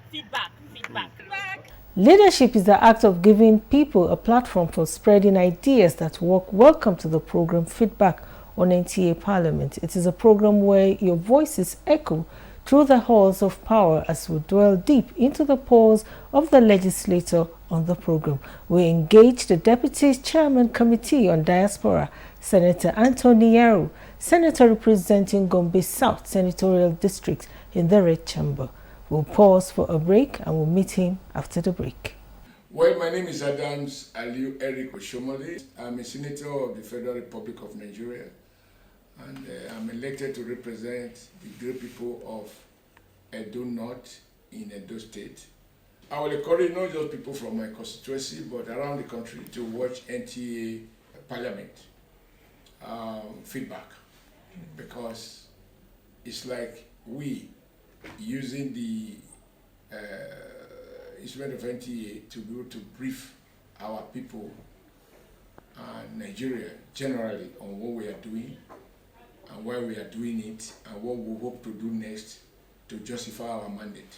Feedback. Leadership is the act of giving people a platform for spreading ideas that work. Welcome to the program Feedback on NTA Parliament. It is a program where your voices echo through the halls of power as we dwell deep into the pores of the legislator on the program. We engage the Deputy Chairman Committee on Diaspora, Senator Anthony Yaro, Senator representing Gombe South Senatorial District in the Red Chamber. We'll pause for a break and we'll meet him after the break. Well, my name is Adams Aliu Eric Oshomole. I'm a senator of the Federal Republic of Nigeria, and I'm elected to represent the great people of Edo North in Edo State. I will encourage not just people from my constituency, but around the country to watch NTA Parliament Feedback, because it's like we using the instrument of NTA to be able to brief our people and Nigeria generally on what we are doing and why we are doing it and what we hope to do next to justify our mandate.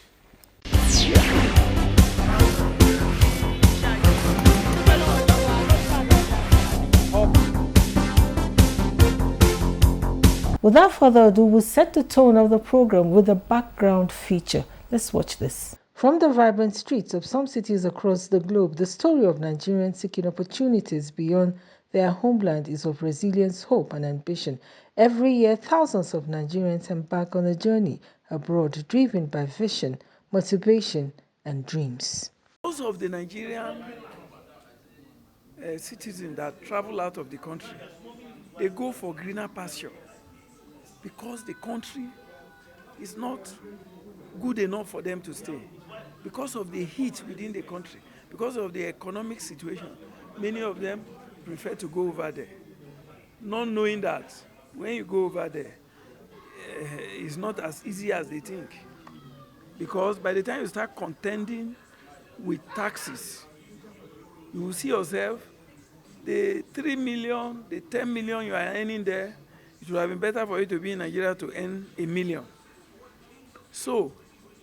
Without further ado, we'll set the tone of the program with a background feature. Let's watch this. From the vibrant streets of some cities across the globe, the story of Nigerians seeking opportunities beyond their homeland is of resilience, hope, and ambition. Every year, thousands of Nigerians embark on a journey abroad, driven by vision, motivation, and dreams. Most of the Nigerian citizens that travel out of the country, they go for greener pasture because the country is not good enough for them to stay. Because of the heat within the country, because of the economic situation, many of them prefer to go over there, not knowing that when you go over there, it's not as easy as they think. Because by the time you start contending with taxes, you will see yourself, the 3 million, the 10 million you are earning there, it would have been better for you to be in Nigeria to earn 1 million. So,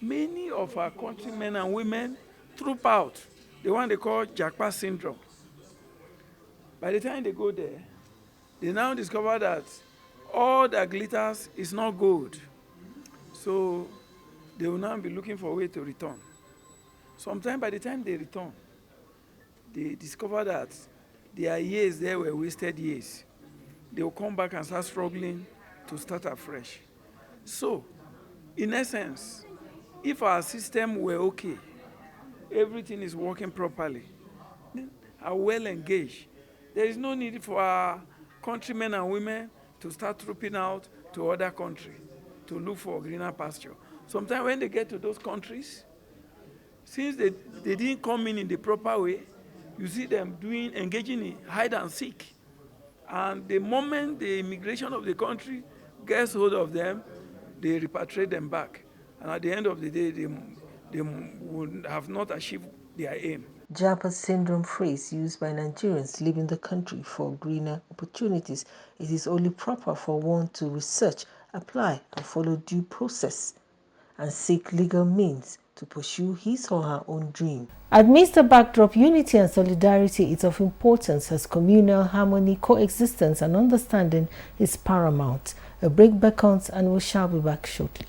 many of our countrymen and women troop out, the one they call Japa syndrome. By the time they go there, they now discover that all that glitters is not gold. So they will now be looking for a way to return. Sometimes by the time they return, they discover that their years there were wasted years. They will come back and start struggling to start afresh. So, in essence, if our system were okay, everything is working properly, are well engaged, there is no need for our countrymen and women to start trooping out to other countries to look for greener pasture. Sometimes when they get to those countries, since they didn't come in the proper way, you see them engaging in hide and seek. And the moment the immigration of the country gets hold of them, they repatriate them back. And at the end of the day, they would have not achieved their aim. Japa syndrome phrase used by Nigerians leaving the country for greener opportunities. It is only proper for one to research, apply, and follow due process and seek legal means to pursue his or her own dream. Amidst the backdrop, unity and solidarity is of importance as communal harmony, coexistence, and understanding is paramount. A break beckons and we shall be back shortly.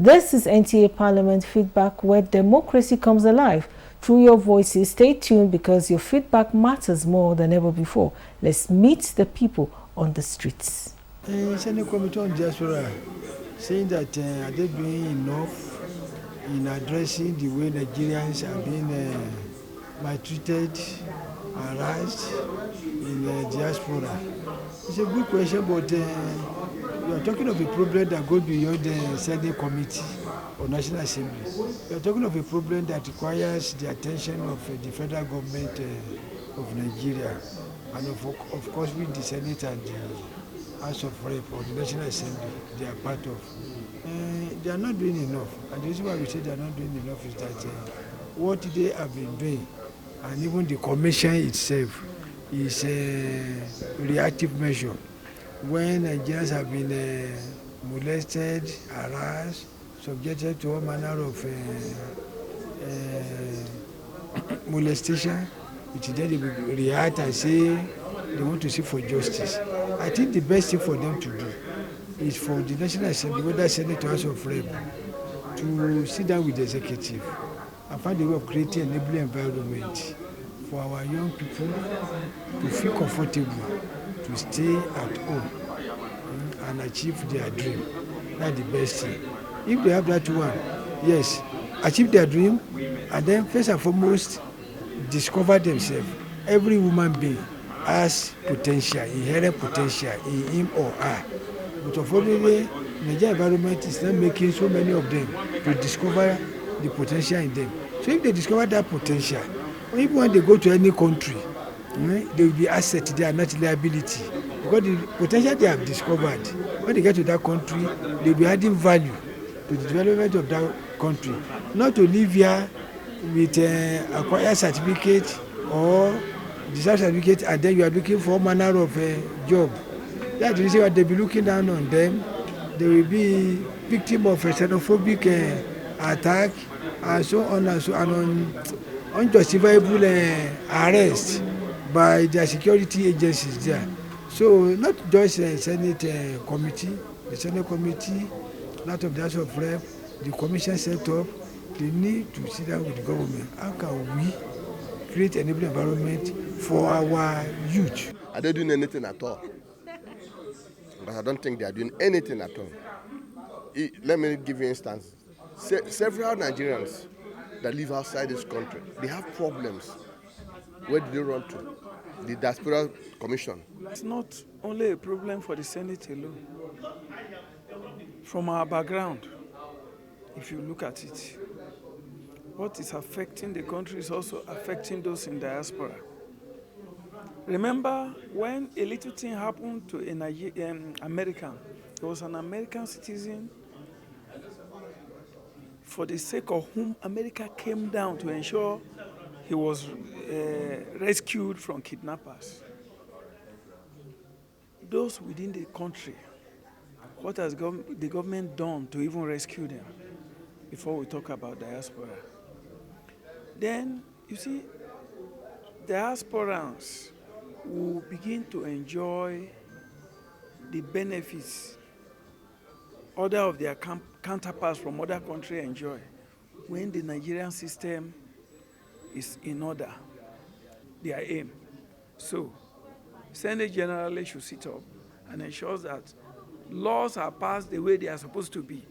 This is NTA Parliament Feedback, where democracy comes alive through your voices. Stay tuned because your feedback matters more than ever before. Let's meet the people on the streets. Senate Committee on Diaspora saying that are they doing enough in addressing the way Nigerians are being maltreated, harassed in diaspora? It's a good question, but we are talking of a problem that goes beyond the Senate Committee or National Assembly. We are talking of a problem that requires the attention of the federal government of Nigeria, and of course with the Senate and the House of Rep or the National Assembly they are part of. They are not doing enough, and the reason why we say they are not doing enough is that what they have been doing, and even the commission itself, is a reactive measure. When Nigerians have been molested, harassed, subjected to all manner of molestation, it's then they will react and say they want to seek for justice. I think the best thing for them to do is for the National Assembly, whether Senate or House of Rep, to sit down with the executive and find a way of creating an enabling environment for our young people to feel comfortable to stay at home and achieve their dream. That's the best thing. If they have that one, yes, achieve their dream, and then first and foremost, discover themselves. Every human being has potential, inherent potential in him or her. But unfortunately, the Nigerian environment is not making so many of them to discover the potential in them. So if they discover that potential, even when they go to any country, they will be asset, they are not liability. Because the potential they have discovered, when they get to that country, they will be adding value to the development of that country. Not to live here with acquired certificate or deserved certificate, and then you are looking for all manner of job. That's the reason why they will be looking down on them. They will be victim of a xenophobic attack and so on and so on, unjustifiable arrest by their security agencies there. So not just Senate committee, the Senate committee, lot of the House of Rep, the commission set up, they need to sit down with the government. How can we create an enabling environment for our youth? Are they doing anything at all? But I don't think they are doing anything at all. Let me give you an instance. Several Nigerians that live outside this country, they have problems. Where do they run to? The Diaspora Commission. It's not only a problem for the Senate alone. From our background, if you look at it, what is affecting the country is also affecting those in diaspora. Remember when a little thing happened to an American, there was an American citizen for the sake of whom America came down to ensure he was rescued from kidnappers. Those within the country, what has the government done to even rescue them before we talk about diaspora? Then, you see, diasporans will begin to enjoy the benefits other of their counterparts from other countries enjoy when the Nigerian system is in order, their aim. So, Senate generally should sit up and ensure that laws are passed the way they are supposed to be,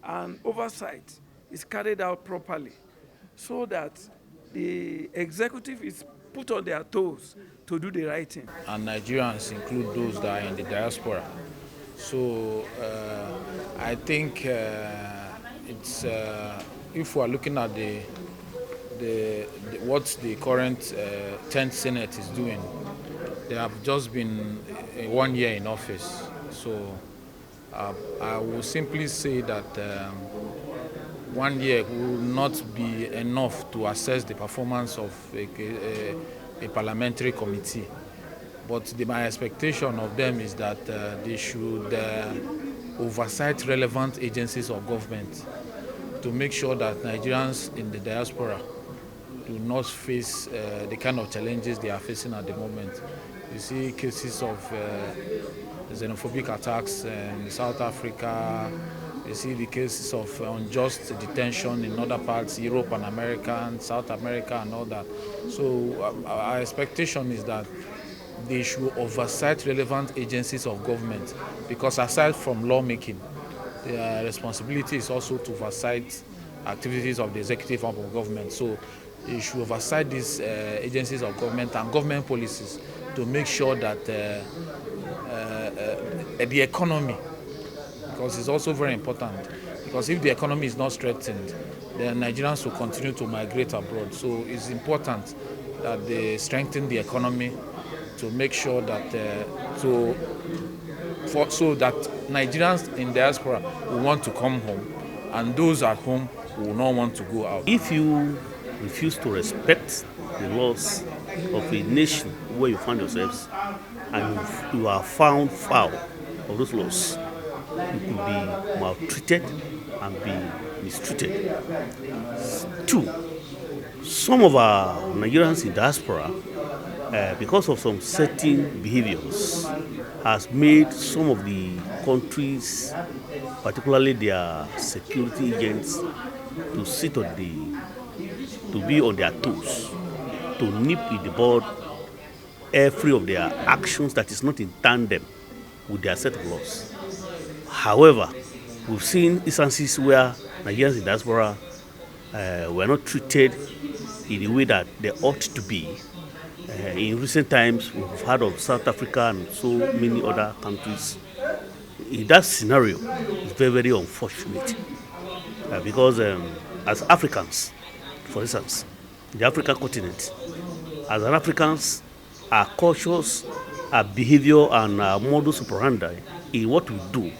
and oversight is carried out properly, so that the executive is put on their toes to do the right thing. And Nigerians include those that are in the diaspora. So I think it's if we are looking at what the current 10th Senate is doing, they have just been 1 year in office. So I will simply say that 1 year will not be enough to assess the performance of a parliamentary committee. But my expectation of them is that they should oversight relevant agencies of government to make sure that Nigerians in the diaspora do not face the kind of challenges they are facing at the moment. You see cases of xenophobic attacks in South Africa, You see the cases of unjust detention in other parts, Europe and America and South America and all that. So our expectation is that they should oversight relevant agencies of government, because aside from lawmaking, their responsibility is also to oversight activities of the executive arm of government. So they should oversight these agencies of government and government policies to make sure that the economy, because it's also very important, because if the economy is not strengthened, then Nigerians will continue to migrate abroad. So it's important that they strengthen the economy to make sure that so that Nigerians in diaspora will want to come home, and those at home will not want to go out. If you refuse to respect the laws of a nation where you find yourselves, and you are found foul of those laws, you could be maltreated and be mistreated. 2, some of our Nigerians in diaspora, because of some certain behaviors, has made some of the countries, particularly their security agents, to sit on to be on their toes, to nip in the bud every of their actions that is not in tandem with their set of laws. However, we've seen instances where Nigerians in diaspora were not treated in the way that they ought to be. In recent times, we've heard of South Africa and so many other countries. In that scenario, it's very, very unfortunate because as Africans, for instance, the African continent, as an Africans, our cultures, our behavior, and our modus operandi in what we do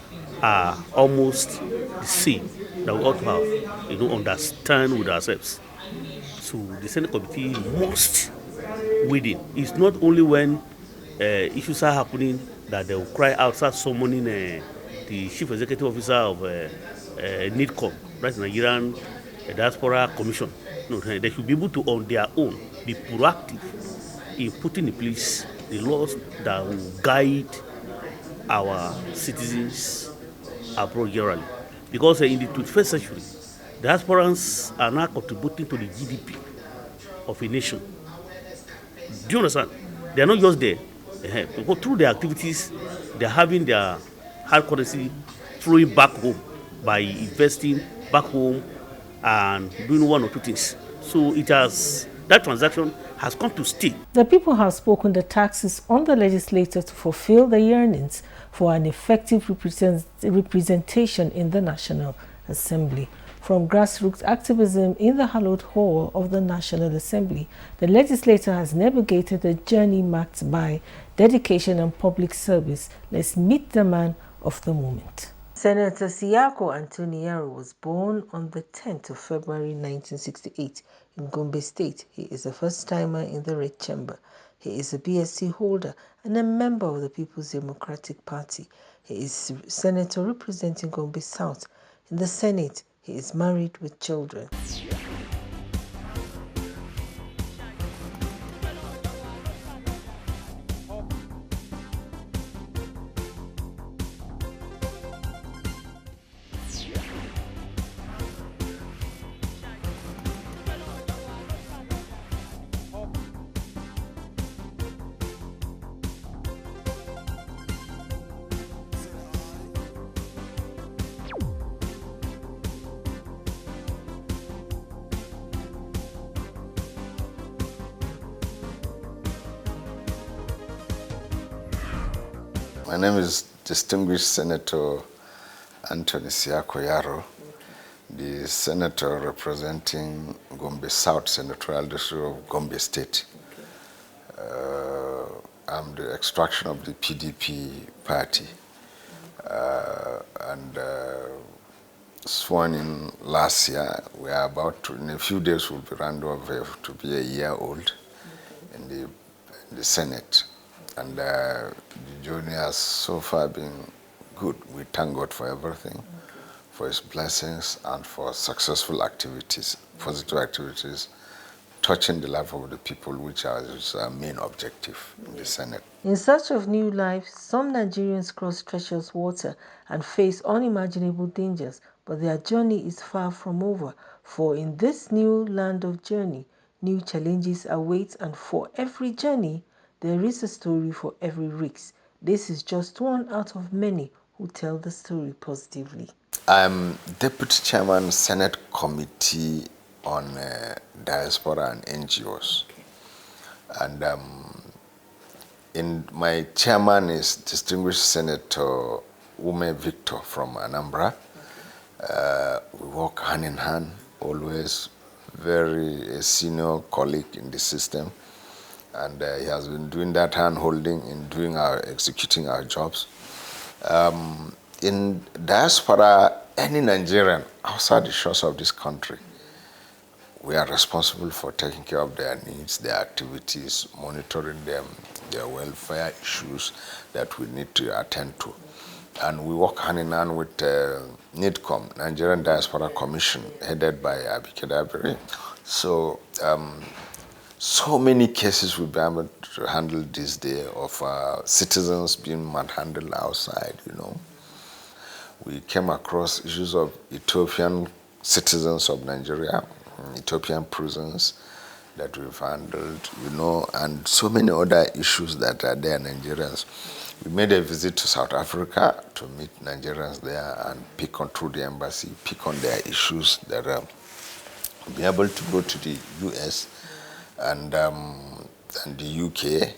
are almost the same that we ought to have, understand with ourselves. So the Senate Committee must within. It's not only when issues are happening that they will cry out, start summoning the Chief Executive Officer of NIDCOM, that's Nigerian Diaspora Commission. No, they should be able to, on their own, be proactive in putting in place the laws that will guide our citizens abroad generally. Because in the 21st century, diasporans are now contributing to the GDP of a nation. Do you understand? They are not just there. Because through their activities, they are having their hard currency flowing back home by investing back home and doing one or two things. So that transaction has come to stay. The people have spoken the taxes on the legislature to fulfill the yearnings for an effective representation in the National Assembly. From grassroots activism in the hallowed hall of the National Assembly, the legislature has navigated a journey marked by dedication and public service. Let's meet the man of the moment. Senator Siako Antoniero was born on the 10th of February 1968 in Gombe State. He is a first-timer in the Red Chamber. He is a BSc holder and a member of the People's Democratic Party. He is senator representing Gombe South. In the Senate, he is married with children. My name is Distinguished Senator Anthony Siako Yaro, the senator representing Gombe South Senatorial District of Gombe State. I'm the extraction of the PDP party and sworn in last year. We are about to, in a few days, we'll be round over to be a year old in the Senate. And the journey has so far been good. We thank God for everything, for His blessings and for successful activities, positive activities touching the life of the people, which is our main objective in the Senate. In search of new life, some Nigerians cross treacherous water and face unimaginable dangers, but their journey is far from over. For in this new land of journey, new challenges await, and for every journey, there is a story for every risk. This is just one out of many who tell the story positively. I'm Deputy Chairman, Senate Committee on Diaspora and NGOs. And my chairman is distinguished Senator Ume Victor from Anambra. We work hand in hand, always very a senior colleague in the system. And he has been doing that hand-holding in executing our jobs. In diaspora, any Nigerian outside the shores of this country, we are responsible for taking care of their needs, their activities, monitoring them, their welfare issues that we need to attend to. And we work hand in hand with NIDCOM, Nigerian Diaspora Commission, headed by Abike. So many cases we've been able to handle this day of citizens being manhandled outside, We came across issues of Ethiopian citizens of Nigeria, Ethiopian prisons that we've handled, and so many other issues that are there, Nigerians. We made a visit to South Africa to meet Nigerians there and pick on through the embassy, pick on their issues that be able to go to the US and the UK,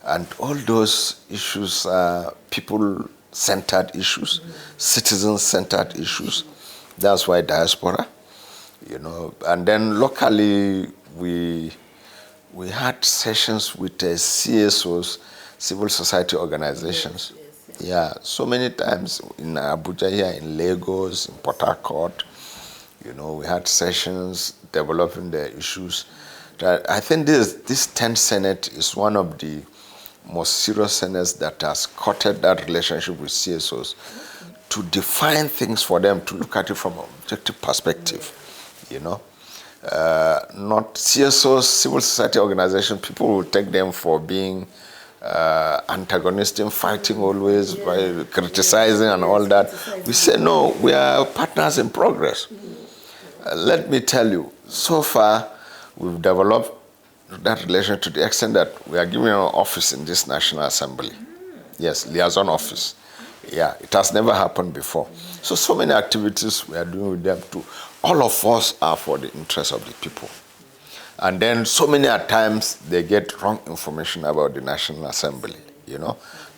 and all those issues are people-centered issues, citizen-centered issues. That's why diaspora, And then locally, we had sessions with CSOs, civil society organizations. Yeah, so many times in Abuja here, in Lagos, in Port Harcourt, we had sessions developing the issues. I think this 10th Senate is one of the most serious senates that has courted that relationship with CSOs to define things for them, to look at it from an objective perspective, Not CSOs, civil society organization, people will take them for being antagonistic, fighting always, by criticizing and all that. We say, no, we are partners in progress. Let me tell you, so far, we've developed that relation to the extent that we are giving an office in this National Assembly. Yes, liaison office. Yeah, it has never happened before. So many activities we are doing with them too. All of us are for the interest of the people. And then so many at times they get wrong information about the National Assembly,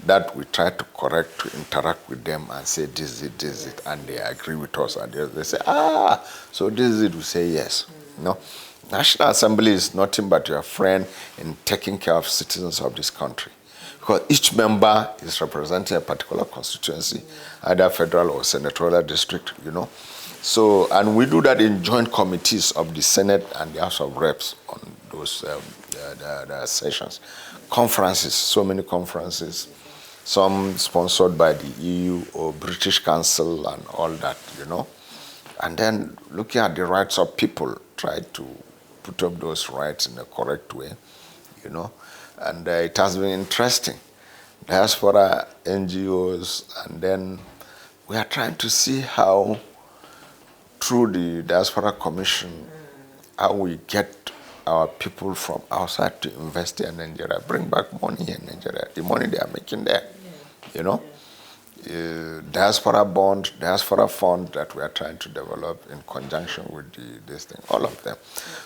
that we try to correct, to interact with them and say, this is it, and they agree with us. And they say, so this is it, we say yes. National Assembly is nothing but your friend in taking care of citizens of this country. Because each member is representing a particular constituency, either federal or senatorial district, So, and we do that in joint committees of the Senate and the House of Reps on those the sessions. Conferences, so many conferences, some sponsored by the EU or British Council and all that, And then looking at the rights of people, try to put up those rights in a correct way, And it has been interesting. Diaspora, NGOs, and then we are trying to see how, through the Diaspora Commission, how we get our people from outside to invest in Nigeria, bring back money in Nigeria, the money they are making there, Diaspora bond, diaspora fund that we are trying to develop in conjunction with this thing, all of them.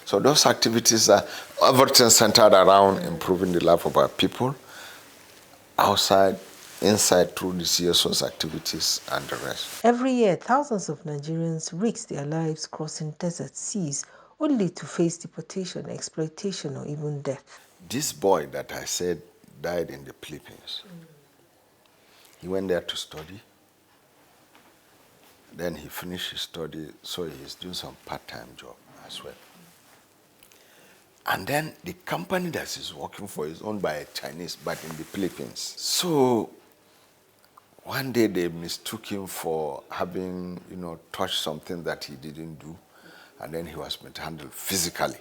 So those activities are everything centered around improving the life of our people, outside, inside, through the CSO's activities and the rest. Every year, thousands of Nigerians risk their lives crossing desert seas only to face deportation, exploitation, or even death. This boy that I said died in the Philippines. He went there to study. Then he finished his study, so he's doing some part-time job as well. And then the company that he's working for is owned by a Chinese, but in the Philippines. So one day they mistook him for having, touched something that he didn't do, and then he was mishandled physically.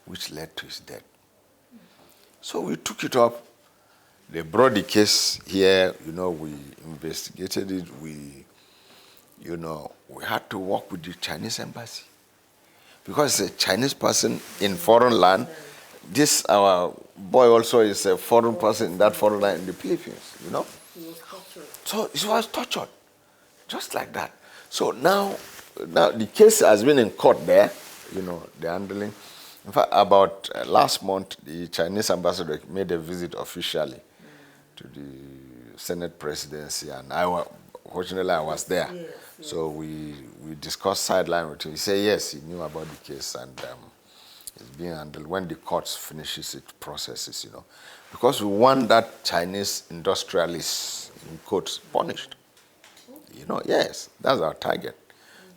which led to his death. So we took it up. They brought the case here, we investigated it. We had to work with the Chinese embassy. Because a Chinese person in foreign land, this, our boy also is a foreign person in that foreign land in the Philippines, He was tortured. So he was tortured, just like that. So now the case has been in court there, the handling. In fact, about last month, the Chinese ambassador made a visit officially to the Senate presidency, and fortunately I was there. Yes. So we discussed sideline with him. He said yes, he knew about the case, and it's being handled when the courts finishes its processes, because we want that Chinese industrialist, in quotes, punished. Yes, that's our target,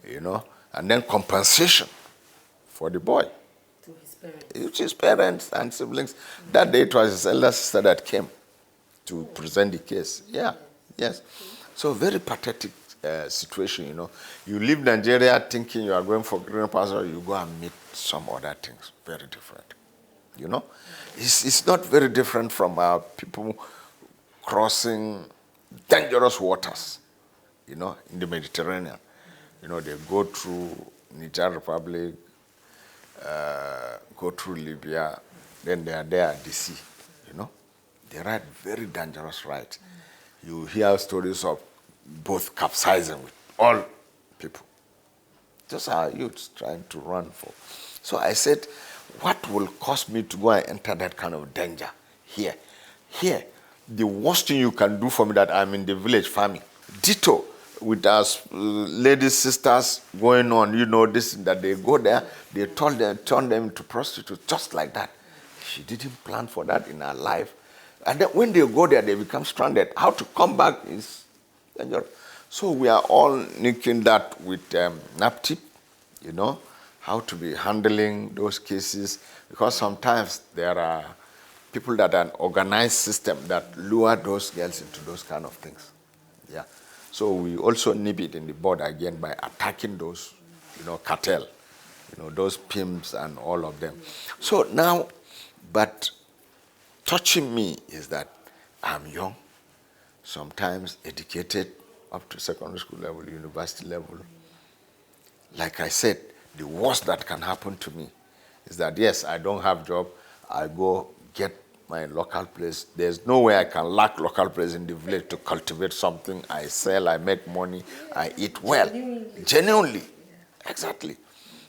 and then compensation for the boy. To his parents. It's his parents and siblings. That day it was his elder sister that came to present the case. Yeah, yes. So very pathetic situation, You leave Nigeria thinking you are going for green pasture, you go and meet some other things, very different. It's not very different from our people crossing dangerous waters, in the Mediterranean. They go through Niger Republic, go through Libya, then they are there at the sea, They ride very dangerous rides. You hear stories of both capsizing with all people. Just our youths trying to run for. So I said, what will cost me to go and enter that kind of danger here? Here, the worst thing you can do for me that I'm in the village farming. Ditto with us ladies, sisters going on, this, that they go there, they turn them into prostitutes, just like that. She didn't plan for that in her life. And then when they go there, they become stranded. How to come back is dangerous. So we are all nicking that with NAPTIP, how to be handling those cases. Because sometimes there are people that are an organized system that lure those girls into those kind of things. Yeah. So we also nip it in the bud again by attacking those, cartel, those pimps and all of them. So now, but touching me is that I'm young, sometimes educated up to secondary school level, university level. Like I said, the worst that can happen to me is that, yes, I don't have job, I go get my local place. There's no way I can lack local place in the village to cultivate something. I sell, I make money, I eat well. Genuinely. Exactly.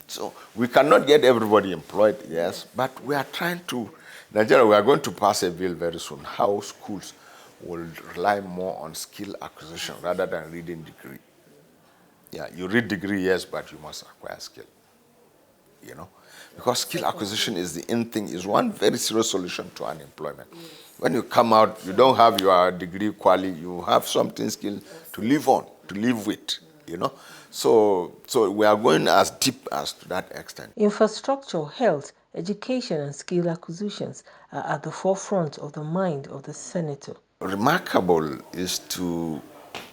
So we cannot get everybody employed, yes, but we are trying to, Nigeria, we are going to pass a bill very soon, how schools will rely more on skill acquisition rather than reading degree. Yeah, you read degree, yes, but you must acquire skill, Because skill acquisition is the in thing, is one very serious solution to unemployment. When you come out, you don't have your degree quality, you have something skill to live on, to live with, So we are going as deep as to that extent. Infrastructure, health, education, and skill acquisitions are at the forefront of the mind of the senator. Remarkable is to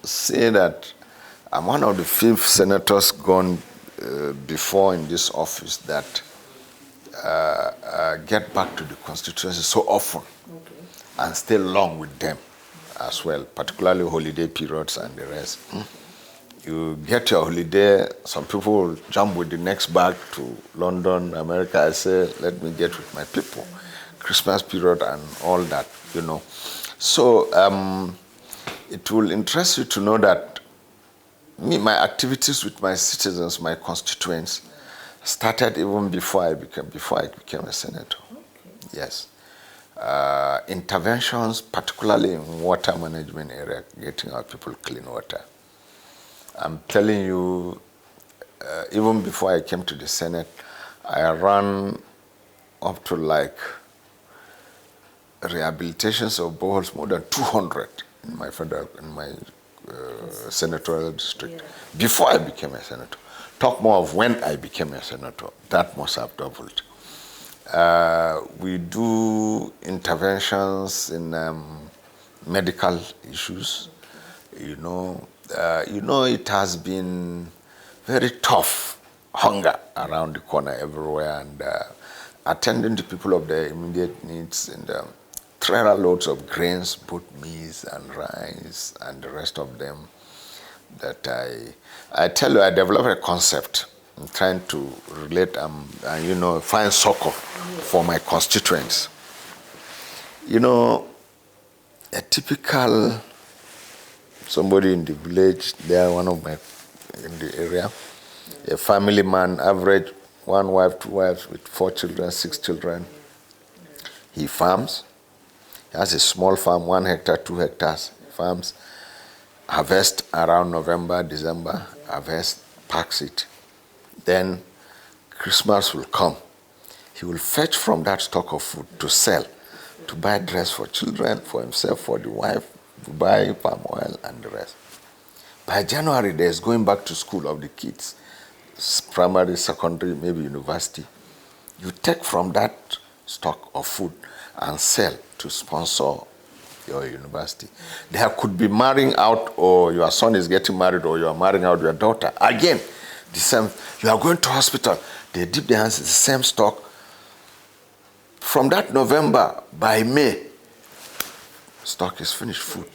say that I'm one of the 5 senators gone before in this office that get back to the constituency so often and stay long with them as well, particularly holiday periods and the rest. You get your holiday, some people will jump with the next bag to London, America. I say, let me get with my people. Christmas period and all that, So it will interest you to know that my activities with my citizens, my constituents, started even before I became a senator. Okay. Yes. Interventions, particularly in water management area, getting our people clean water. I'm telling you, even before I came to the Senate, I ran up to rehabilitations of boreholes more than 200 in my senatorial district. Yeah. Before I became a senator. Talk more of when I became a senator. That must have doubled. We do interventions in medical issues. It has been very tough, hunger around the corner everywhere, and attending to people of their immediate needs, and trailer loads of grains, both maize and rice and the rest of them. That I tell you, I developed a concept. I'm trying to relate and find succor for my constituents. A typical somebody in the village, there, one of my in the area, a family man, average, 1 wife, 2 wives with 4 children, 6 children. He farms. He has a small farm, 1 hectare, 2 hectares. Farms, harvest around November, December, harvest, packs it. Then Christmas will come. He will fetch from that stock of food to sell, to buy dress for children, for himself, for the wife, to buy palm oil and the rest. By January, there's going back to school of the kids, primary, secondary, maybe university. You take from that stock of food and sell to sponsor your university. There could be marrying out, or your son is getting married, or you are marrying out your daughter. Again, the same. You are going to hospital. They dip their hands in the same stock. From that November, by May, stock is finished food.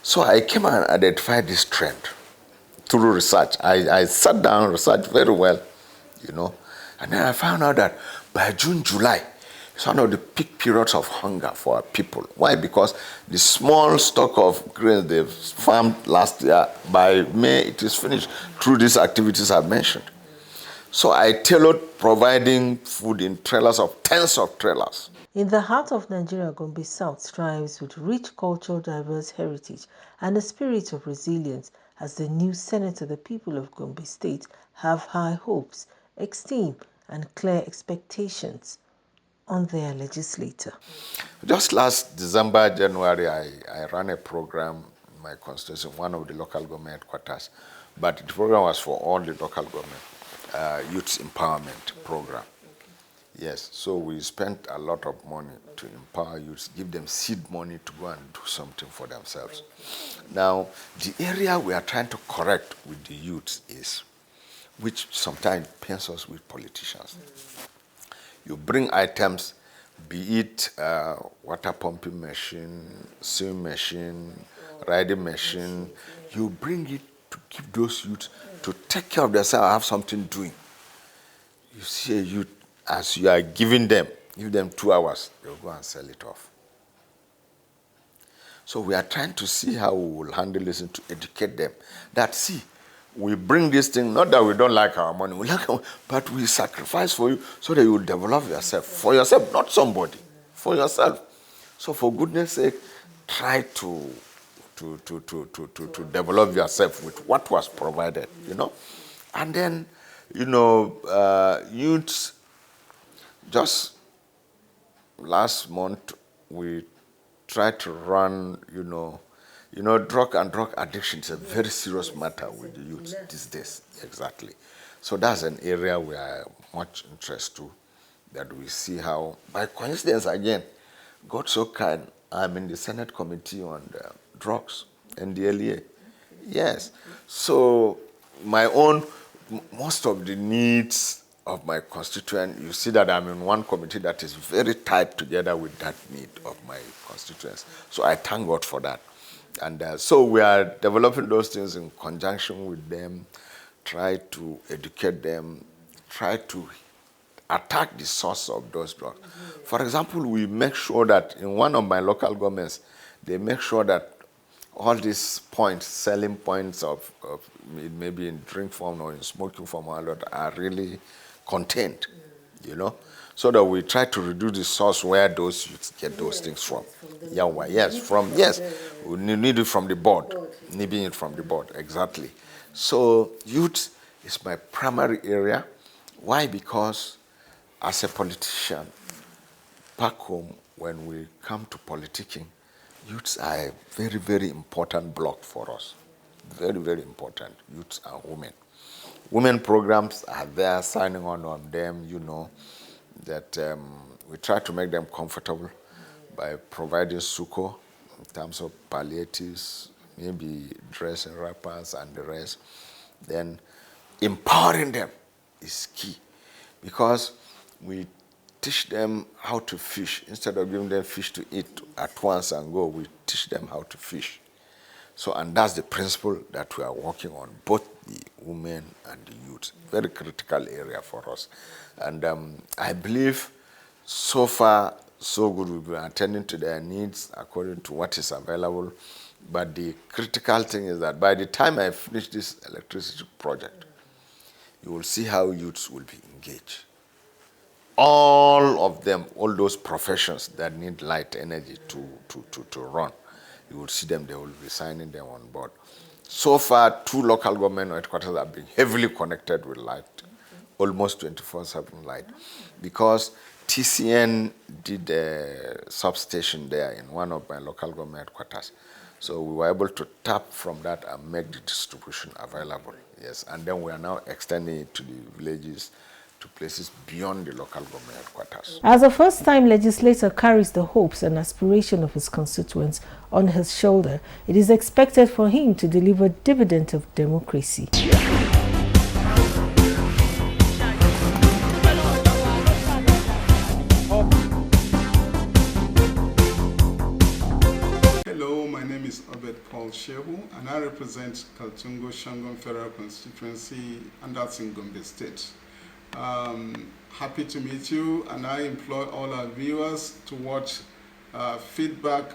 So I came and identified this trend through research. I sat down and researched very well, and then I found out that by June, July, it's one of the peak periods of hunger for our people. Why? Because the small stock of grains they've farmed last year, by May, it is finished through these activities I've mentioned. So I tailored providing food in trailers of tens of trailers. In the heart of Nigeria, Gombe South strives with rich cultural, diverse heritage and a spirit of resilience. As the new Senator, the people of Gombe State have high hopes, esteem, and clear expectations on their legislator. Just last December, January, I ran a program in my constituency, one of the local government headquarters, but the program was for all the local government, youth empowerment program. Yes, so we spent a lot of money to empower youths, give them seed money to go and do something for themselves. Now, the area we are trying to correct with the youths is, which sometimes pains us with politicians. You bring items, be it water pumping machine, sewing machine, riding machine, you bring it to give those youths to take care of themselves, have something doing. You see a youth, as you are giving them, give them 2 hours, they'll go and sell it off. So we are trying to see how we will handle this and to educate them. That, see, we bring this thing, not that we don't like our money, we like our, but we sacrifice for you so that you will develop yourself. For yourself, not somebody, for yourself. So for goodness sake, try to develop yourself with what was provided, And then, youths, just last month, we tried to run, drug and drug addiction is a very serious matter with the youth these days. Exactly. So that's an area we are much interested to, that we see how, by coincidence again, God so kind, I'm in the Senate Committee on Drugs, NDLEA. Yes. So most of the needs of my constituent, you see that I'm in one committee that is very tied together with that need of my constituents. So I thank God for that. And so we are developing those things in conjunction with them, try to educate them, try to attack the source of those drugs. For example, we make sure that in one of my local governments, they make sure that all these points, selling points of maybe in drink form or in smoking form, are really contained, so that we try to reduce the source where those youths get those things from. We need it from the board, needing it from the board, exactly. So youth is my primary area. Why? Because as a politician, back home, when we come to politicking, youths are a very, very important block for us. Very, very important, youths and women. Women programs are there, signing on them, that we try to make them comfortable by providing succor in terms of palliatives, maybe dressing wrappers and the rest. Then empowering them is key, because we teach them how to fish. Instead of giving them fish to eat at once and go, we teach them how to fish. So, and that's the principle that we are working on, both the women and the youth. Very critical area for us. And I believe so far, so good. We've been attending to their needs according to what is available. But the critical thing is that by the time I finish this electricity project, you will see how youths will be engaged. All of them, all those professions that need light energy to run, you will see them, they will be signing them on board. So far, 2 local government headquarters have been heavily connected with light, almost 24/7 light, because TCN did a substation there in one of my local government headquarters. So we were able to tap from that and make the distribution available. Yes, and then we are now extending it to the villages, to places beyond the local government headquarters. As a first-time legislator carries the hopes and aspirations of his constituents on his shoulder, it is expected for him to deliver dividend of democracy. Hello, my name is Paul Shehu, and I represent Kaltungo Shangon Federal Constituency, and that's in Gombe State. Happy to meet you, and I implore all our viewers to watch feedback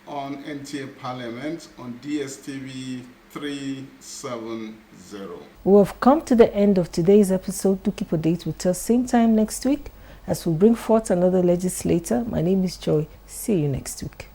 on NTA Parliament on DSTV 370. We have come to the end of today's episode. Do keep a date with us same time next week as we bring forth another legislator. My name is Joy. See you next week.